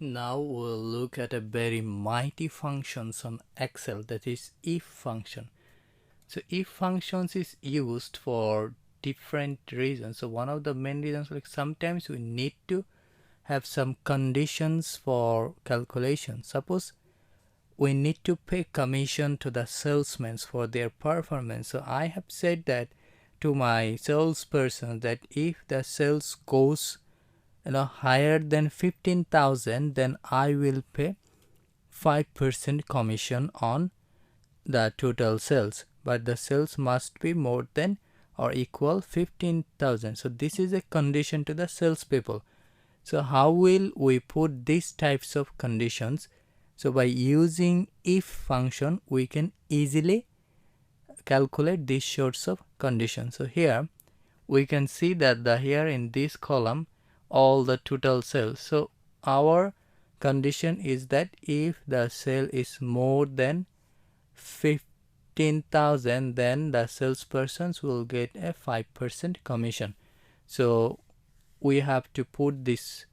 Now we'll look at a very mighty functions on Excel, that is if function. So if functions is used for different reasons. So one of the main reasons, like sometimes we need to have some conditions for calculation. Suppose we need to pay commission to the salesmen for their performance. So I have said that to my salesperson that if the sales goes higher than 15,000, then I will pay 5% commission on the total sales, but the sales must be more than or equal 15,000. So this is a condition to the salespeople. So how will we put these types of conditions? So by using if function, we can easily calculate these sorts of conditions. So here we can see that here in this column all the total sales. So our condition is that if the sale is more than 15,000, then the salespersons will get a 5% commission. So we have to put this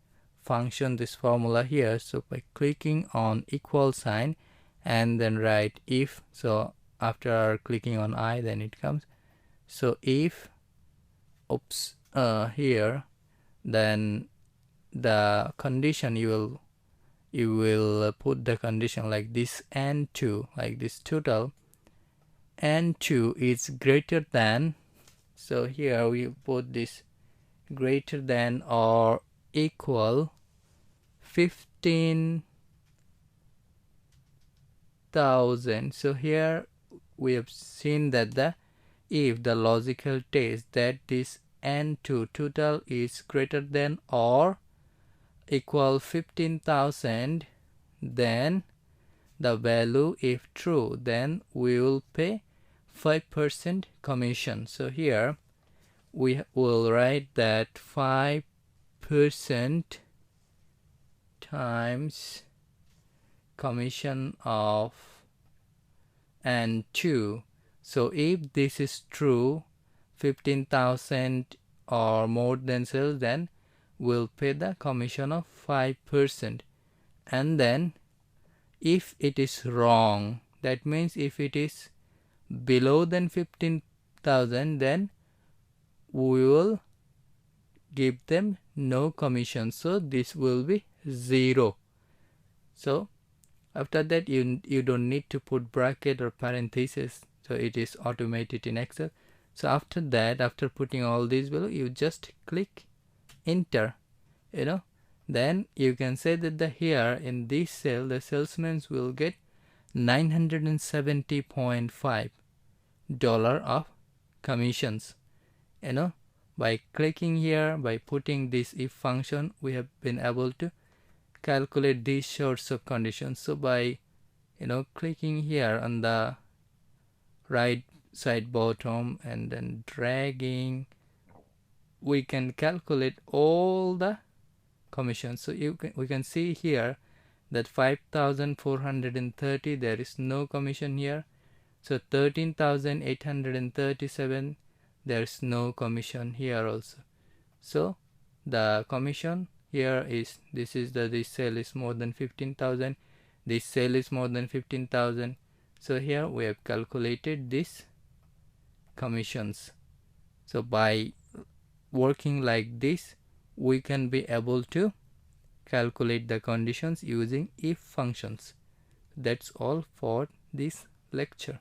function, this formula here. So by clicking on equal sign and then write if, so after clicking on I, then it comes. So if here, then the condition you will put the condition like this N2, like this total N2 is greater than, so here we put this greater than or equal 15,000. So here we have seen that if the logical test that this N2 total is greater than or equal 15,000, then the value, if true, then we will pay 5% commission. So here we will write that 5% times commission of N2. So if this is true, 15,000 or more than sales, then we'll pay the commission of 5%. And then if it is wrong, that means if it is below than 15,000, then we will give them no commission. So this will be 0. So after that you don't need to put bracket or parenthesis, so it is automated in Excel. So after that, after putting all these below, you just click enter. Then you can say that here in this cell the salesmen will get $970.5 of commissions. By clicking here, by putting this if function, we have been able to calculate these sorts of conditions. So by clicking here on the right side bottom and then dragging, we can calculate all the commissions. So we can see here that 5,430, there is no commission here. So 13,837, there is no commission here also. So the commission here is, this sale is more than 15,000, this sale is more than 15,000. So here we have calculated these commissions. So by working like this, we can be able to calculate the conditions using if functions. That's all for this lecture.